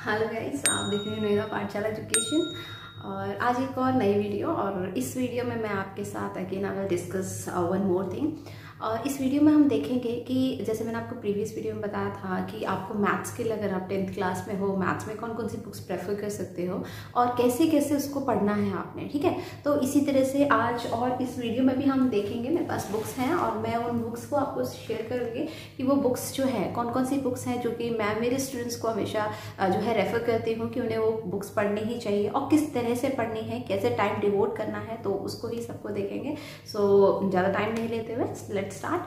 Hello guys, आप देख रहे हैं नोएडा पाठशाला एजुकेशन। और आज एक और नई वीडियो, और इस वीडियो में मैं आपके साथ again I will discuss one more thing. और इस वीडियो में हम देखेंगे कि जैसे मैंने आपको प्रीवियस वीडियो में बताया था कि आपको मैथ्स के लिए अगर आप 10th क्लास में हो, मैथ्स में कौन कौन सी बुक्स प्रेफर कर सकते हो और कैसे कैसे उसको पढ़ना है आपने, ठीक है। तो इसी तरह से आज और इस वीडियो में भी हम देखेंगे। मेरे पास बुक्स हैं और मैं उन बुक्स को आपको शेयर करूँगी कि वो बुक्स जो है कौन कौन सी बुक्स हैं जो कि मैं मेरे स्टूडेंट्स को हमेशा जो है रेफर करती हूँ कि उन्हें वो बुक्स पढ़नी ही चाहिए और किस तरह से पढ़नी है, कैसे टाइम डिवोट करना है, तो उसको ही सबको देखेंगे। सो ज़्यादा टाइम नहीं लेते हुए लेट्स स्टार्ट।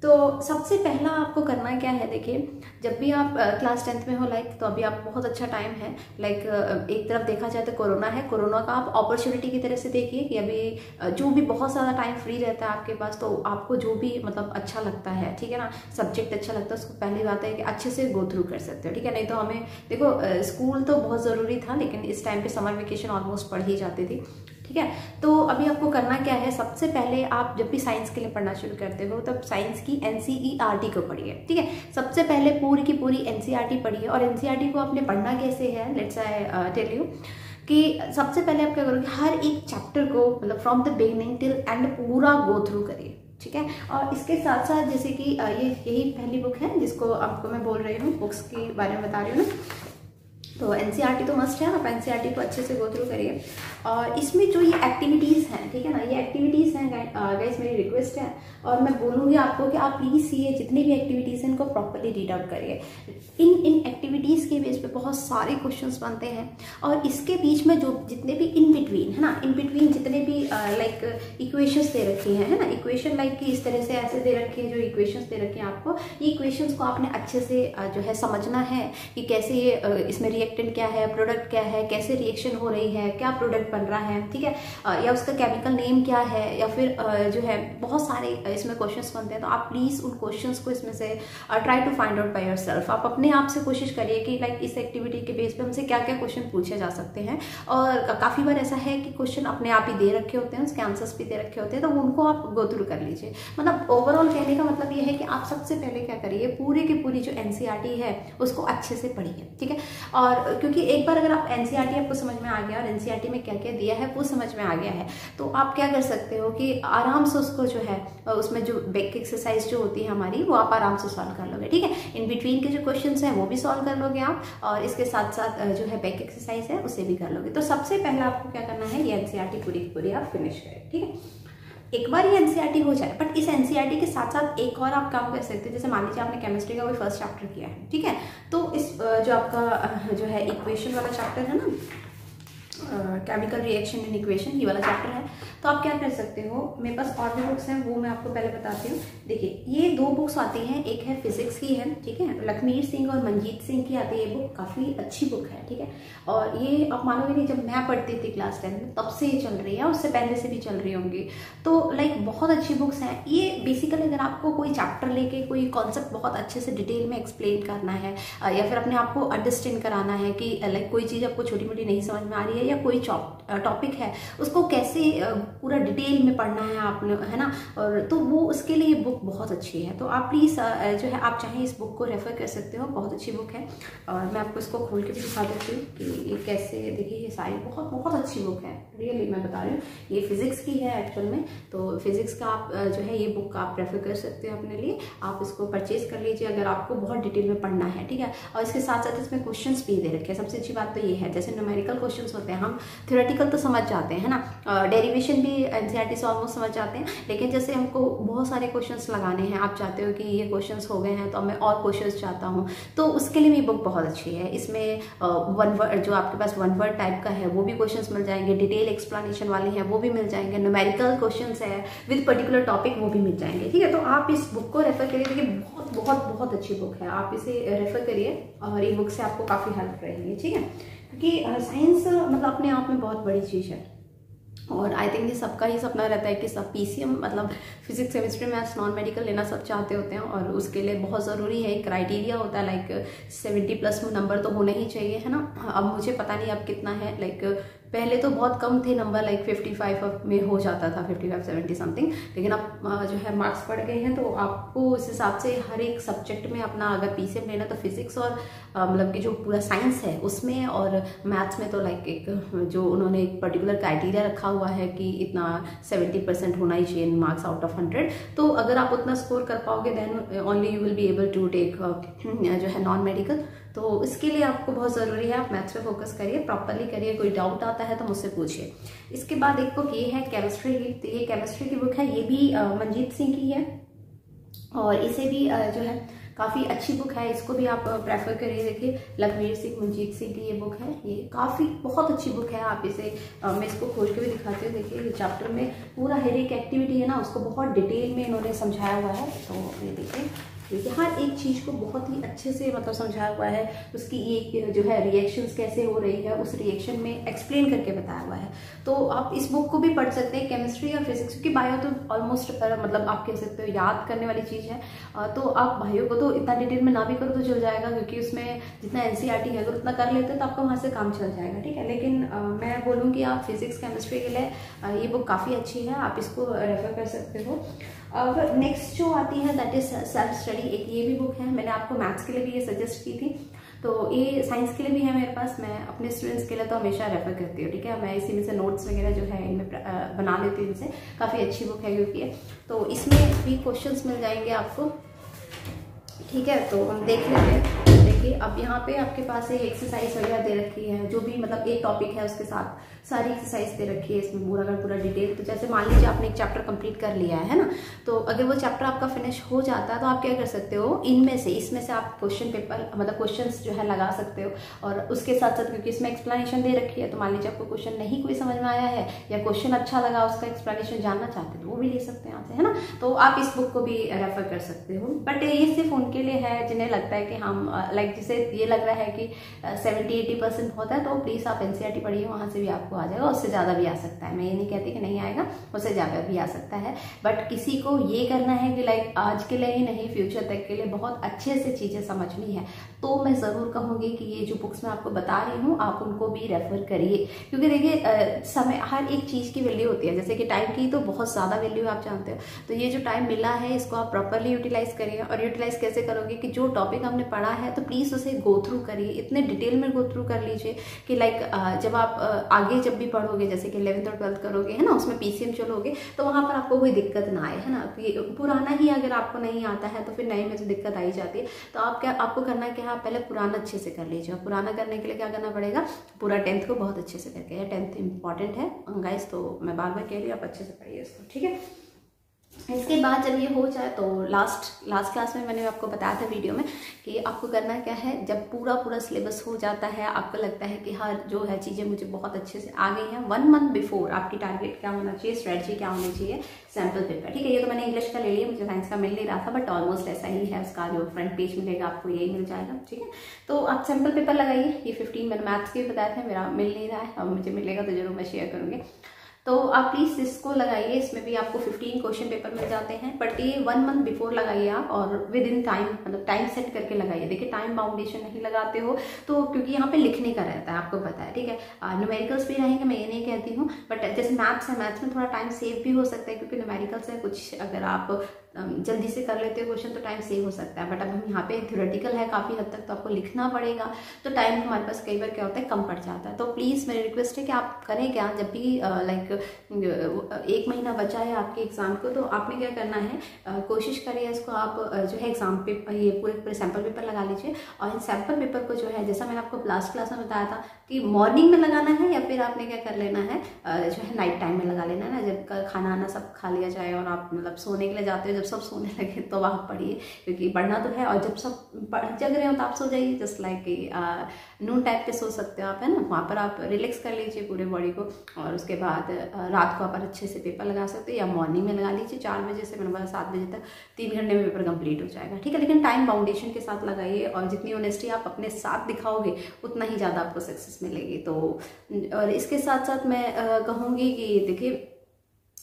तो सबसे पहला आपको करना क्या है, देखिए जब भी आप क्लास 10th में हो तो अभी आप बहुत अच्छा टाइम है। एक तरफ देखा जाए तो कोरोना है, कोरोना का आप अपॉर्चुनिटी की तरह से देखिए कि अभी जो भी बहुत ज़्यादा टाइम फ्री रहता है आपके पास, तो आपको जो भी मतलब अच्छा लगता है, ठीक है ना, सब्जेक्ट अच्छा लगता है, उसको पहली बात है कि अच्छे से गो थ्रू कर सकते हो, ठीक है। नहीं तो हमें देखो स्कूल तो बहुत ज़रूरी था, लेकिन इस टाइम पे समर वेकेशन ऑलमोस्ट पढ़ ही जाती थी, ठीक है। तो अभी आपको करना क्या है, सबसे पहले आप जब भी साइंस के लिए पढ़ना शुरू करते हो तब साइंस की NCERT को पढ़िए, ठीक है। सबसे पहले पूरी की पूरी NCERT पढ़िए। और NCERT को आपने पढ़ना कैसे है, लेट्स आई टेल यू कि सबसे पहले आप क्या करोगे, हर एक चैप्टर को मतलब from the beginning till and पूरा गो थ्रू करिए, ठीक है। और इसके साथ साथ जैसे कि ये यही पहली बुक है जिसको आपको मैं बोल रही हूँ, बुक्स के बारे में बता रही हूँ ना, तो NCERT तो मस्ट है, आप NCERT को अच्छे से गो थ्रू करिए। और इसमें जो ये एक्टिविटीज़ हैं, ठीक है ना, ये एक्टिविटीज़ हैं गाइस, मेरी रिक्वेस्ट है और मैं बोलूँगी आपको कि आप प्लीज़ ये जितनी भी एक्टिविटीज़ हैं इनको प्रॉपर्ली रीड आउट करिए। इन एक्टिविटीज़ के बेस पे बहुत सारे क्वेश्चंस बनते हैं और इसके बीच में जो जितने भी इन बिटवीन है ना, इन बिटवीन जितने भी इक्वेशंस दे रखी हैं, है ना, इक्वेशन कि इस तरह से ऐसे दे रखी है, जो इक्वेशंस दे रखे हैं आपको, ये इक्वेशंस को आपने अच्छे से जो है समझना है कि कैसे ये इसमें रिएक्टेंट क्या है, प्रोडक्ट क्या है, कैसे रिएक्शन हो रही है, क्या प्रोडक्ट बन रहा है, ठीक है, या उसका केमिकल नेम क्या है, या फिर जो है बहुत सारे इसमें क्वेश्चंस बनते हैं। तो आप प्लीज उन क्वेश्चंस को इसमें से try to find out by yourself. आप अपने आप से कोशिश करिए कि इस एक्टिविटी के बेस पे हमसे क्या क्या क्वेश्चन पूछे जा सकते हैं। और काफी बार ऐसा है कि क्वेश्चन अपने आप ही दे रखे होते हैं, उसके आंसर्स भी दे रखे होते हैं, तो उनको आप गो थ्रू कर लीजिए। मतलब ओवरऑल कहने का मतलब ये है कि आप सबसे पहले क्या करिए, पूरी की पूरी जो NCERT है उसको अच्छे से पढ़िए, ठीक है। और क्योंकि एक बार अगर आप NCERT आपको समझ में आ गया और NCERT में क्या क्या दिया है वो समझ में आ गया है, तो आप क्या कर सकते हो कि आराम से उसको जो है उसमें जो बेक एक्सरसाइज जो होती है हमारी, वो आप आराम से सॉल्व कर लोगे, ठीक है। इन बिटवीन के जो क्वेश्चंस हैं वो भी सॉल्व कर लोगे आप, और इसके साथ साथ जो है बेक एक्सरसाइज है उसे भी कर लोगे। तो सबसे पहला आपको क्या करना है, ये NCERT पूरी की पूरी आप फिनिश करें, ठीक है। एक बार ये NCERT हो जाए, बट इस NCERT के साथ साथ एक और आप काम कर सकते हैं। जैसे मान लीजिए आपने केमिस्ट्री का कोई फर्स्ट चैप्टर किया है, ठीक है, तो इस जो आपका जो है इक्वेशन वाला चैप्टर है ना, केमिकल रिएक्शन एंड इक्वेशन, ये वाला चैप्टर है, तो आप क्या कर सकते हो, मेरे पास और भी बुक्स हैं, वो मैं आपको पहले बताती हूँ। देखिए ये दो बुक्स आती हैं, एक है फिजिक्स की है, ठीक है, लखमीर सिंह और मंजीत सिंह की आती है। ये बुक काफ़ी अच्छी बुक है, ठीक है। और ये आप मानोगे नहीं, जब मैं पढ़ती थी क्लास 10 में तब से ये चल रही है, उससे पहले से भी चल रही होंगी, तो बहुत अच्छी बुक्स हैं ये। बेसिकली अगर आपको कोई चैप्टर लेके कोई कॉन्सेप्ट बहुत अच्छे से डिटेल में एक्सप्लेन करना है, या फिर अपने आप को अंडरस्टैंड कराना है कि कोई चीज़ आपको छोटी मोटी नहीं समझ में आ रही है, या कोई टॉपिक है उसको कैसे पूरा डिटेल में पढ़ना है आपने, है ना, और तो वो उसके लिए बुक बहुत अच्छी है। तो आप प्लीज़ जो है आप चाहें इस बुक को रेफर कर सकते हो, बहुत अच्छी बुक है। और मैं आपको इसको खोल के भी दिखा देती हूँ कि ये कैसे, देखिए ये सारी बहुत बहुत अच्छी बुक है, रियली मैं बता रही हूँ। ये फिजिक्स की है एक्चुअल में, तो फिजिक्स का आप जो है ये बुक आप रेफर कर सकते हो अपने लिए, आप इसको परचेज कर लीजिए अगर आपको बहुत डिटेल में पढ़ना है, ठीक है। और इसके साथ साथ इसमें क्वेश्चंस भी दे रखे हैं। सबसे अच्छी बात तो ये है, जैसे न्यूमेरिकल क्वेश्चंस होते हैं, हम थ्योरेटिकल तो समझ जाते हैं, है ना, डेरिवेशन भी NCERT से ऑलमोस्ट समझ जाते हैं, लेकिन जैसे हमको बहुत सारे क्वेश्चंस लगाने हैं, आप चाहते हो कि ये क्वेश्चंस हो गए हैं तो मैं और क्वेश्चंस चाहता हूँ, तो उसके लिए भी बुक बहुत अच्छी है। इसमें वन वर्ड जो आपके पास वन वर्ड टाइप का है वो भी क्वेश्चंस मिल जाएंगे, डिटेल एक्सप्लेनेशन वाले हैं वो भी मिल जाएंगे, न्यूमेरिकल क्वेश्चंस है विद पर्टिकुलर टॉपिक वो भी मिल जाएंगे, ठीक है। तो आप इस बुक को रेफर करिए, देखिए बहुत बहुत बहुत अच्छी बुक है, आप इसे रेफर करिए और ये बुक से आपको काफ़ी हेल्प रहेगी, ठीक है। क्योंकि साइंस मतलब अपने आप में बहुत बड़ी चीज़ है, और आई थिंक ये सबका ही सपना रहता है कि सब PCM मतलब physics chemistry maths non medical लेना सब चाहते होते हैं, और उसके लिए बहुत ज़रूरी है, क्राइटेरिया होता है 70+ नंबर तो होने ही चाहिए, है ना। अब मुझे पता नहीं अब कितना है, पहले तो बहुत कम थे नंबर, लाइक 55 में हो जाता था, 55-70 समथिंग, लेकिन अब जो है मार्क्स बढ़ गए हैं। तो आपको इस हिसाब से हर एक सब्जेक्ट में अपना अगर पीसीएम लेना तो फिजिक्स और मतलब कि जो पूरा साइंस है उसमें, और मैथ्स में तो लाइक एक जो उन्होंने एक पर्टिकुलर क्राइटेरिया रखा हुआ है कि इतना 70% होना ही चाहिए मार्क्स आउट ऑफ 100। तो अगर आप उतना स्कोर कर पाओगे then only you will be able to take जो है नॉन मेडिकल। तो इसके लिए आपको बहुत ज़रूरी है आप मैथ्स पे फोकस करिए, प्रॉपरली करिए। कोई डाउट आता है तो मुझसे पूछिए। इसके बाद एक बुक ये है केमिस्ट्री की, तो ये केमिस्ट्री की बुक है, ये भी मंजीत सिंह की है और इसे भी जो है काफ़ी अच्छी बुक है, इसको भी आप प्रेफर करिए। देखिए लखवीर सिंह मंजीत सिंह की ये बुक है, ये काफ़ी बहुत अच्छी बुक है। आप इसे मैं इसको खोल के भी दिखाती हूँ। देखिए ये चैप्टर में पूरा हर एक एक्टिविटी है ना उसको बहुत डिटेल में इन्होंने समझाया हुआ है। तो ये देखिए हर एक चीज़ को बहुत ही अच्छे से मतलब समझाया हुआ है, उसकी एक जो है रिएक्शंस कैसे हो रही है उस रिएक्शन में एक्सप्लेन करके बताया हुआ है। तो आप इस बुक को भी पढ़ सकते हैं, केमिस्ट्री और फिजिक्स, क्योंकि बायो तो ऑलमोस्ट मतलब आप कह सकते हो याद करने वाली चीज़ है। तो आप बायो को तो इतना डिटेल में ना भी करो तो चल जाएगा, क्योंकि उसमें जितना एनसीईआरटी है अगर उतना कर लेते हैं तो आपका वहाँ से काम चल जाएगा, ठीक है। लेकिन मैं बोलूँगी आप फिजिक्स केमिस्ट्री के लिए ये बुक काफ़ी अच्छी है, आप इसको रेफर कर सकते हो। अब नेक्स्ट जो आती है दैट इज सेल्फ स्टडी, एक ये भी बुक है, मैंने आपको मैथ्स के लिए भी ये सजेस्ट की थी, तो ये साइंस के लिए भी है मेरे पास। मैं अपने स्टूडेंट्स के लिए तो हमेशा रेफर करती हूँ, ठीक है। मैं इसी में से नोट्स वगैरह जो है इनमें बना लेती हूँ, इनसे काफ़ी अच्छी बुक है क्योंकि तो इसमें भी क्वेश्चंस मिल जाएंगे आपको, ठीक है। तो हम देख लेते हैं। देखिए अब यहाँ पे आपके पास एक एक्सरसाइज वगैरह दे रखी है, जो भी मतलब एक टॉपिक है उसके साथ सारी एक्सरसाइज दे रखी है इसमें पूरा का पूरा डिटेल। तो जैसे मान लीजिए आपने एक चैप्टर कंप्लीट कर लिया है ना, तो अगर वो चैप्टर आपका फिनिश हो जाता है तो आप क्या कर सकते हो, इसमें से आप क्वेश्चन पेपर मतलब क्वेश्चंस जो है लगा सकते हो। और उसके साथ साथ क्योंकि इसमें एक्सप्लेनेशन दे रखी है, तो मान लीजिए आपको क्वेश्चन नहीं कोई समझ में आया है या क्वेश्चन अच्छा लगा उसका एक्सप्लेनेशन जानना चाहते हैं तो वो भी ले सकते हैं यहाँ से, है ना। तो आप इस बुक को भी रेफर कर सकते हो। बट ये सिर्फ उनके लिए है जिन्हें लगता है कि हम लाइक जिसे ये लग रहा है कि 70-80% होता है, तो प्लीज़ आप एनसीईआरटी पढ़िए, वहाँ से भी आपको आ जाएगा, उससे ज़्यादा भी आ सकता है। मैं ये नहीं कहती कि नहीं आएगा, उससे ज़्यादा भी आ सकता है। बट किसी को ये करना है कि लाइक आज के लिए ही नहीं फ्यूचर तक के लिए बहुत अच्छे से चीज़ें समझनी है, तो मैं ज़रूर कहूँगी कि ये जो बुक्स मैं आपको बता रही हूँ आप उनको भी रेफर करिए। क्योंकि देखिए समय हर एक चीज़ की वैल्यू होती है, जैसे कि टाइम की तो बहुत ज़्यादा वैल्यू आप जानते हो। तो ये जो टाइम मिला है इसको आप प्रॉपरली यूटिलाइज करिए। और यूटिलाइज कैसे करोगे कि जो टॉपिक हमने पढ़ा है तो प्लीज़ उसे गो थ्रू करिए, इतने डिटेल में गो थ्रू कर लीजिए कि लाइक जब आप आगे जब भी पढ़ोगे, जैसे कि 11th और 12th करोगे, है ना, उसमें पीसीएम चलोगे तो वहाँ पर आपको कोई दिक्कत ना आए, है ना। पुराना ही अगर आपको नहीं आता है तो फिर नए में तो दिक्कत आ ही जाती है। तो आपको करना क्या है, आप पहले पुराना अच्छे से कर लीजिए। और पुराना करने के लिए क्या करना पड़ेगा, पूरा 10th को बहुत अच्छे से करके, 10th इंपॉर्टेंट है गाइस, तो मैं बार बार कह रही हूँ आप अच्छे से पढ़िए इसको, ठीक है। इसके बाद जब ये हो जाए तो लास्ट क्लास में मैंने आपको बताया था वीडियो में कि आपको करना क्या है, जब पूरा सिलेबस हो जाता है, आपको लगता है कि हर जो है चीज़ें मुझे बहुत अच्छे से आ गई हैं, 1 मंथ बिफोर आपकी टारगेट क्या होना चाहिए, स्ट्रेटजी क्या होनी चाहिए, सैम्पल पेपर, ठीक है। ये तो मैंने इंग्लिश का ले लिया, मुझे साइंस का मिल नहीं रहा था, बट ऑलमोस्ट ऐसा ही है, उसका जो फ्रंट पेज मिलेगा आपको यही मिल जाएगा, ठीक है। तो आप सैम्पल पेपर लगाइए। ये 15 मैंने मैथ्स के बताए थे, मेरा मिल नहीं रहा है, और मुझे मिलेगा तो जरूर मैं शेयर करूँगी। तो आप प्लीज़ इसको लगाइए, इसमें भी आपको 15 क्वेश्चन पेपर मिल जाते हैं, बट ये 1 मंथ बिफोर लगाइए आप, और विद इन टाइम मतलब टाइम सेट करके लगाइए। देखिए टाइम बाउंडेशन नहीं लगाते हो तो, क्योंकि यहाँ पे लिखने का रहता है, आपको पता है, ठीक है। न्यूमेरिकल्स भी रहेंगे, मैं ये नहीं कहती हूँ, बट जैसे मैथ्स है, मैथ्स में थोड़ा टाइम सेव भी हो सकता है, क्योंकि न्यूमेरिकल्स है कुछ, अगर आप जल्दी से कर लेते हो क्वेश्चन तो टाइम सेव हो सकता है। बट अब हम यहाँ पे थ्योरेटिकल है काफ़ी हद तक, तो आपको लिखना पड़ेगा, तो टाइम हमारे पास कई बार क्या होता है कम पड़ जाता है। तो प्लीज़ मेरी रिक्वेस्ट है कि आप करें क्या, जब भी लाइक 1 महीना बचा है आपके एग्ज़ाम को, तो आपने क्या करना है, कोशिश करिए इसको आप जो है एग्ज़ाम पेपर, ये पूरे सैम्पल पेपर लगा लीजिए। और इन सैम्पल पेपर को जो है, जैसा मैंने आपको लास्ट क्लास में बताया था कि मॉर्निंग में लगाना है, या फिर आपने क्या कर लेना है जो है नाइट टाइम में लगा लेना है ना, जब खाना आना सब खा लिया जाए और आप मतलब सोने के लिए जाते हो, जब सब सोने लगे तो वहाँ पढ़िए, क्योंकि पढ़ना तो है। और जब सब जग रहे हो तो आप सो जाइए, जस्ट लाइक नून टाइप पे सो सकते हो आप, है ना। वहाँ पर आप रिलैक्स कर लीजिए पूरे बॉडी को, और उसके बाद रात को आप अच्छे से पेपर लगा सकते हो, या मॉर्निंग में लगा लीजिए 4 बजे से मैंने बोला 7 बजे तक, 3 घंटे में पेपर कंप्लीट हो जाएगा, ठीक है। लेकिन टाइम बाउंडेशन के साथ लगाइए, और जितनी ऑनेस्टी आप अपने साथ दिखाओगे उतना ही ज़्यादा आपको सक्सेस मिलेगी। तो और इसके साथ साथ मैं कहूँगी कि देखिए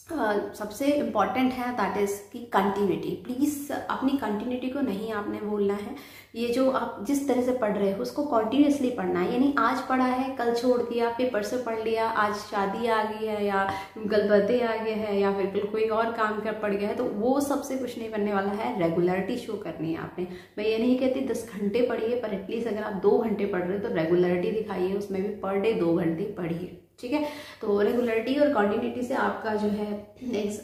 सबसे इम्पॉर्टेंट है दैट इज़ कि कंटिन्यूटी। प्लीज़ अपनी कंटिन्यूटी को नहीं आपने भूलना है। ये जो आप जिस तरह से पढ़ रहे हो उसको कॉन्टीन्यूसली पढ़ना है, यानी आज पढ़ा है कल छोड़ दिया, फिर परसों पढ़ लिया, आज शादी आ गई है या कल बर्थडे आ गया है या फिर कोई और काम कर पड़ गया है, तो वो सबसे कुछ नहीं बनने वाला है। रेगुलरिटी शो करनी है आपने। मैं ये नहीं कहती 10 घंटे पढ़िए, पर एटलीस्ट अगर आप 2 घंटे पढ़ रहे हो तो रेगुलरिटी दिखाइए, उसमें भी पर डे 2 घंटे पढ़िए, ठीक है। तो रेगुलरिटी और कॉन्टिन्यूटी से आपका जो है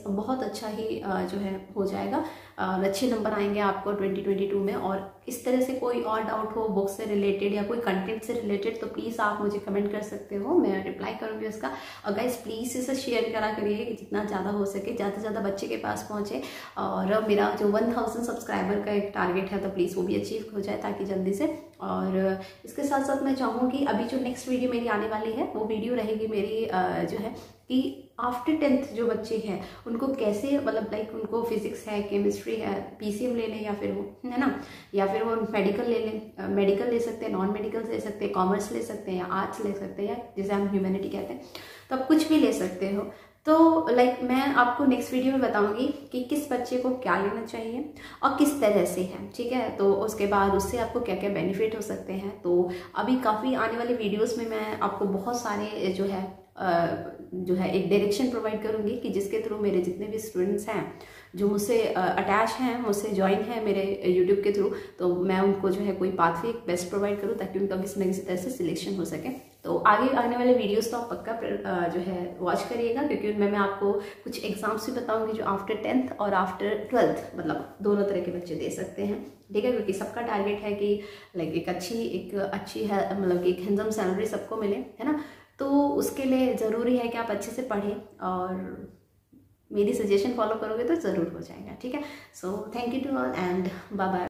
बहुत अच्छा ही जो है हो जाएगा और अच्छे नंबर आएंगे आपको 2022 में। और इस तरह से कोई और डाउट हो बुक से रिलेटेड या कोई कंटेंट से रिलेटेड तो प्लीज़ आप मुझे कमेंट कर सकते हो, मैं रिप्लाई करूँगी उसका। और गाइस प्लीज़ इसे शेयर करा करिए कि जितना ज़्यादा हो सके, ज़्यादा से ज़्यादा बच्चे के पास पहुँचे। और मेरा जो 1000 सब्सक्राइबर का एक टारगेट है तो प्लीज़ वो भी अचीव हो जाए ताकि जल्दी से। और इसके साथ साथ मैं चाहूँगी अभी जो नेक्स्ट वीडियो मेरी आने वाली है वो वीडियो रहेगी मेरी जो है कि आफ्टर 10th जो बच्चे हैं उनको कैसे, मतलब लाइक उनको फिजिक्स है, केमिस्ट्री है, पीसीएम ले लें या फिर वो है ना, या फिर वो मेडिकल ले लें, मेडिकल ले सकते हैं, नॉन मेडिकल ले सकते हैं, कॉमर्स ले सकते हैं या आर्ट्स ले सकते हैं, या जिसे हम ह्यूमैनिटी कहते हैं, तो आप कुछ भी ले सकते हो। तो लाइक मैं आपको नेक्स्ट वीडियो में बताऊंगी कि किस बच्चे को क्या लेना चाहिए और किस तरह से है, ठीक है। तो उसके बाद उससे आपको क्या क्या बेनिफिट हो सकते हैं। तो अभी काफ़ी आने वाले वीडियोस में मैं आपको बहुत सारे जो है एक डायरेक्शन प्रोवाइड करूंगी कि जिसके थ्रू मेरे जितने भी स्टूडेंट्स हैं जो मुझसे अटैच हैं, मुझसे ज्वाइन है मेरे यूट्यूब के थ्रू, तो मैं उनको जो है कोई पाथवे एक बेस्ट प्रोवाइड करूँ ताकि उनका किसी न किसी तरह से सिलेक्शन हो सके। तो आगे आने वाले वीडियोस तो आप पक्का जो है वॉच करिएगा, क्योंकि उनमें मैं आपको कुछ एग्जाम्स भी बताऊंगी जो आफ्टर 10th और आफ्टर 12th मतलब दोनों तरह के बच्चे दे सकते हैं, ठीक है। क्योंकि सबका टारगेट है कि लाइक एक अच्छी है, मतलब एक हैंडसम सैलरी सबको मिले, है ना। तो उसके लिए ज़रूरी है कि आप अच्छे से पढ़ें और मेरी सजेशन फॉलो करोगे तो ज़रूर हो जाएगा, ठीक है। So thank you to all and bye bye.